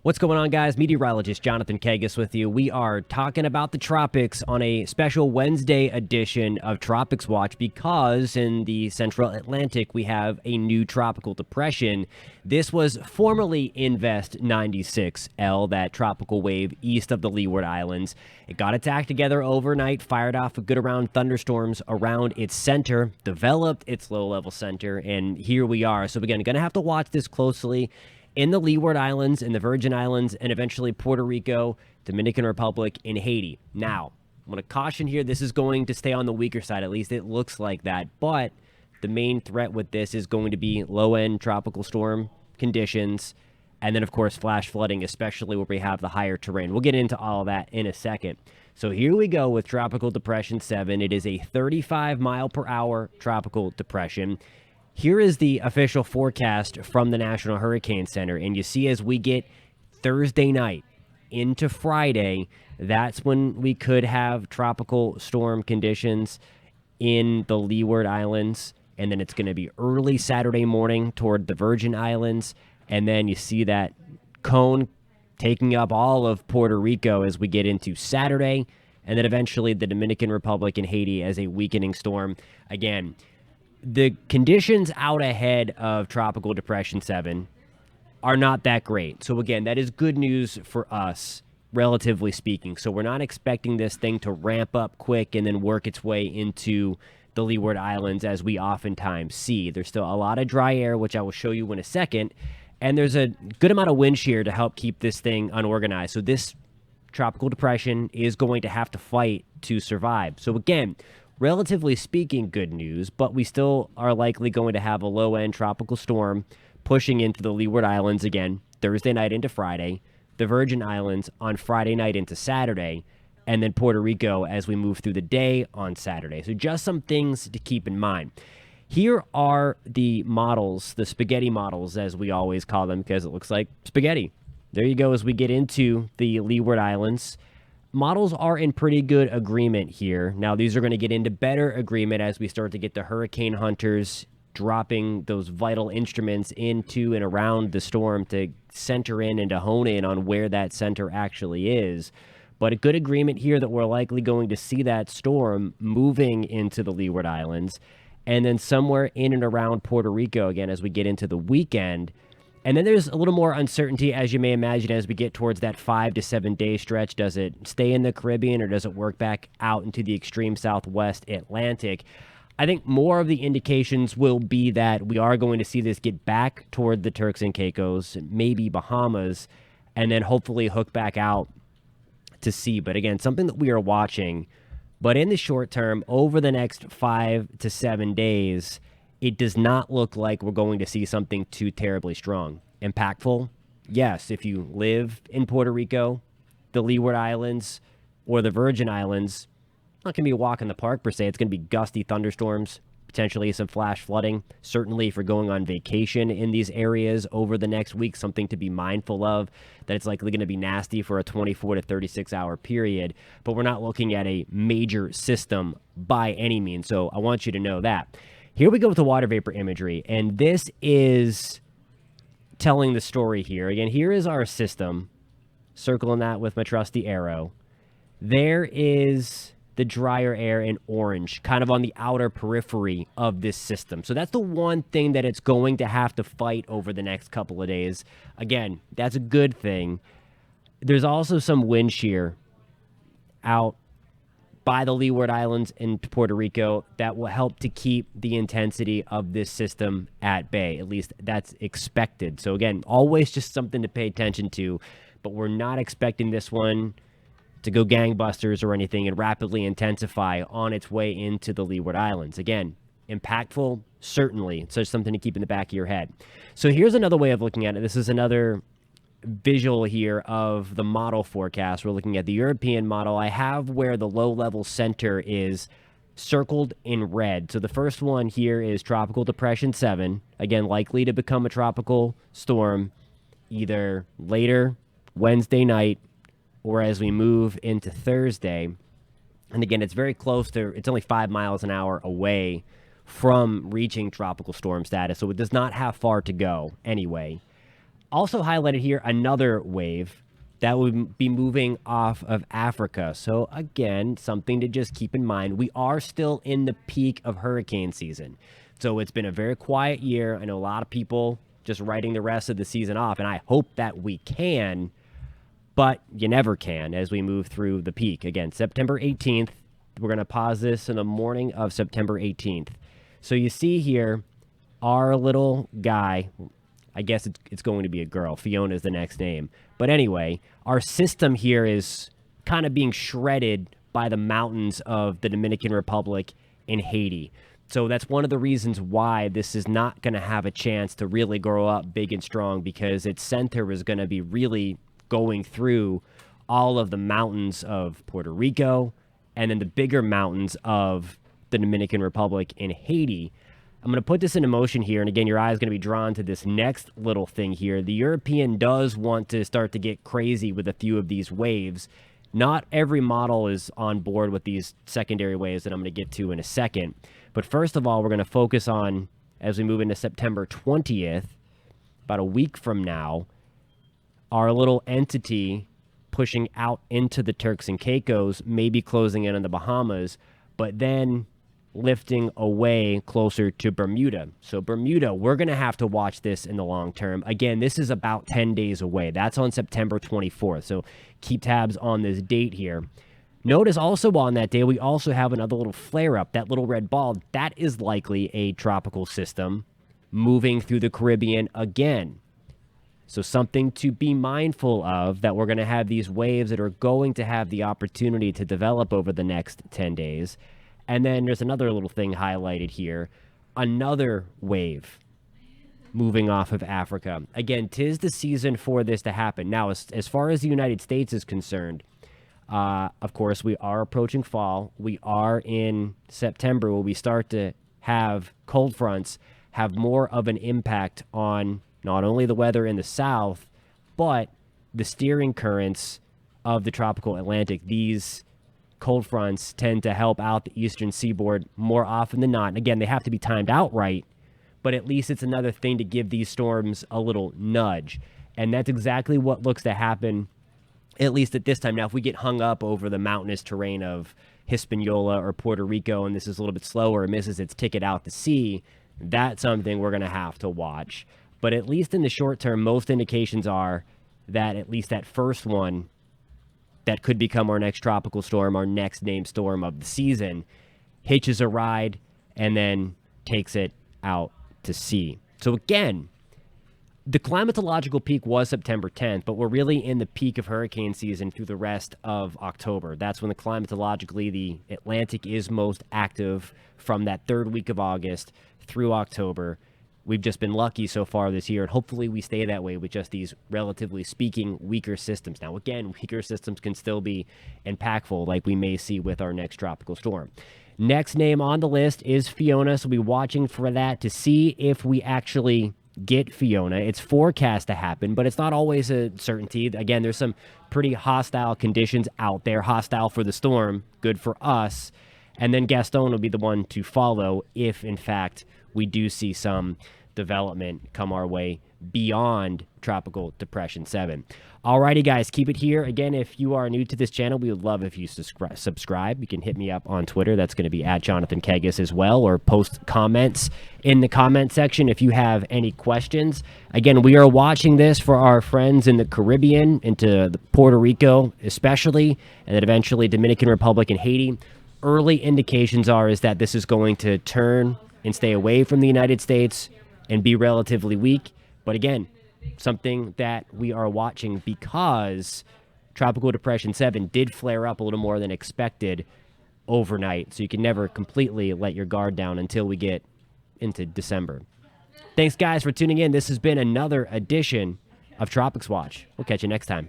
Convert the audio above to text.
What's going on, guys? Meteorologist Jonathan Kagas with you. We are talking about the tropics on a special Wednesday edition of Tropics Watch because in the central Atlantic we have a new tropical depression. This was formerly Invest 96L, that tropical wave east of the Leeward Islands. It got its act together overnight, fired off a good amount thunderstorms around its center, developed its low-level center, and here we are. So again, going to have to watch this closely in the Leeward Islands, in the Virgin Islands, and eventually Puerto Rico, Dominican Republic, and Haiti. Now, I'm going to caution here, this is going to stay on the weaker side. At least it looks like that. But the main threat with this is going to be low-end tropical storm conditions, and then, of course, flash flooding, especially where we have the higher terrain. We'll get into all of that in a second. So here we go with Tropical Depression 7. It is a 35-mile-per-hour tropical depression. Here is the official forecast from the National Hurricane Center, and you see as we get Thursday night into Friday, that's when we could have tropical storm conditions in the Leeward Islands, and then it's going to be early Saturday morning toward the Virgin Islands, and then you see that cone taking up all of Puerto Rico as we get into Saturday, and then eventually the Dominican Republic and Haiti as a weakening storm. Again, the conditions out ahead of Tropical Depression 7 are not that great. So again, that is good news for us, relatively speaking. So we're not expecting this thing to ramp up quick and then work its way into the Leeward Islands as we oftentimes see. There's still a lot of dry air, which I will show you in a second, and there's a good amount of wind shear to help keep this thing unorganized. So this tropical depression is going to have to fight to survive. So again, relatively speaking, good news, but we still are likely going to have a low-end tropical storm pushing into the Leeward Islands again Thursday night into Friday, the Virgin Islands on Friday night into Saturday, and then Puerto Rico as we move through the day on Saturday. So just some things to keep in mind. Here are the models, the spaghetti models, as we always call them, because it looks like spaghetti. There you go as we get into the Leeward Islands. Models are in pretty good agreement here. Now, these are going to get into better agreement as we start to get the hurricane hunters dropping those vital instruments into and around the storm to center in and to hone in on where that center actually is. But a good agreement here that we're likely going to see that storm moving into the Leeward Islands and then somewhere in and around Puerto Rico again as we get into the weekend. And then there's a little more uncertainty, as you may imagine, as we get towards that 5 to 7 day stretch. Does it stay in the Caribbean or does it work back out into the extreme southwest Atlantic? I think more of the indications will be that we are going to see this get back toward the Turks and Caicos, maybe Bahamas, and then hopefully hook back out to sea. But again, something that we are watching. But in the short term, over the next 5 to 7 days, it does not look like we're going to see something too terribly strong. Impactful? Yes, if you live in Puerto Rico, the Leeward Islands, or the Virgin Islands, not going to be a walk in the park per se. It's going to be gusty thunderstorms, potentially some flash flooding. Certainly if you're going on vacation in these areas over the next week, something to be mindful of, that it's likely going to be nasty for a 24 to 36 hour period. But we're not looking at a major system by any means, so I want you to know that. Here we go with the water vapor imagery, and this is telling the story here. Again, here is our system, circling that with my trusty arrow. There is the drier air in orange, kind of on the outer periphery of this system. So that's the one thing that it's going to have to fight over the next couple of days. Again, that's a good thing. There's also some wind shear out by the Leeward Islands and Puerto Rico that will help to keep the intensity of this system at bay. At least that's expected. So again, always just something to pay attention to, but we're not expecting this one to go gangbusters or anything and rapidly intensify on its way into the Leeward Islands. Again, impactful, certainly. It's just something to keep in the back of your head. So here's another way of looking at it. This is another visual here of the model forecast. We're looking at the European model. I have where the low-level center is circled in red. So the first one here is Tropical Depression 7. Again, likely to become a tropical storm either later Wednesday night or as we move into Thursday. And again, it's very close to, it's only 5 miles an hour away from reaching tropical storm status, so it does not have far to go anyway. Also highlighted here, another wave that would be moving off of Africa. So again, something to just keep in mind. We are still in the peak of hurricane season. So it's been a very quiet year. I know a lot of people just writing the rest of the season off, and I hope that we can, but you never can as we move through the peak. Again, September 18th, we're going to pause this in the morning of September 18th. So you see here, our little guy, I guess it's going to be a girl. Fiona is the next name. But anyway, our system here is kind of being shredded by the mountains of the Dominican Republic and Haiti. So that's one of the reasons why this is not going to have a chance to really grow up big and strong, because its center is going to be really going through all of the mountains of Puerto Rico and then the bigger mountains of the Dominican Republic and Haiti. I'm going to put this into motion here, and again, your eye is going to be drawn to this next little thing here. The European does want to start to get crazy with a few of these waves. Not every model is on board with these secondary waves that I'm going to get to in a second. But first of all, we're going to focus on, as we move into September 20th, about a week from now, our little entity pushing out into the Turks and Caicos, maybe closing in on the Bahamas, but then lifting away closer to Bermuda. So Bermuda, we're going to have to watch this in the long term. Again, this is about 10 days away. That's on September 24th. So keep tabs on this date here. Notice also on that day, we also have another little flare-up. That little red ball, that is likely a tropical system moving through the Caribbean again. So something to be mindful of, that we're going to have these waves that are going to have the opportunity to develop over the next 10 days. And then there's another little thing highlighted here, another wave moving off of Africa. Again, 'tis the season for this to happen. Now, as far as the United States is concerned, of course, we are approaching fall. We are in September where we start to have cold fronts have more of an impact on not only the weather in the south, but the steering currents of the tropical Atlantic. These cold fronts tend to help out the eastern seaboard more often than not. And again, they have to be timed out right, but at least it's another thing to give these storms a little nudge. And that's exactly what looks to happen, at least at this time. Now, if we get hung up over the mountainous terrain of Hispaniola or Puerto Rico, and this is a little bit slower, it misses its ticket out to sea, that's something we're going to have to watch. But at least in the short term, most indications are that at least that first one that could become our next tropical storm, our next named storm of the season, hitches a ride and then takes it out to sea. So again, the climatological peak was September 10th, but we're really in the peak of hurricane season through the rest of October. That's when climatologically the Atlantic is most active, from that third week of August through October. We've just been lucky so far this year, and hopefully we stay that way with just these, relatively speaking, weaker systems. Now, again, weaker systems can still be impactful, like we may see with our next tropical storm. Next name on the list is Fiona, so we'll be watching for that to see if we actually get Fiona. It's forecast to happen, but it's not always a certainty. Again, there's some pretty hostile conditions out there. Hostile for the storm, good for us. And then Gaston will be the one to follow if, in fact, we do see some development come our way beyond Tropical Depression 7. Alrighty, guys, keep it here. Again, if you are new to this channel, we would love if you subscribe. You can hit me up on Twitter. That's going to be at Jonathan Kegas as well, or post comments in the comment section if you have any questions. Again, we are watching this for our friends in the Caribbean, into Puerto Rico especially, and then eventually Dominican Republic and Haiti. Early indications is that this is going to turn and stay away from the United States and be relatively weak. But again, something that we are watching, because Tropical Depression 7 did flare up a little more than expected overnight. So you can never completely let your guard down until we get into December. Thanks, guys, for tuning in. This has been another edition of Tropics Watch. We'll catch you next time.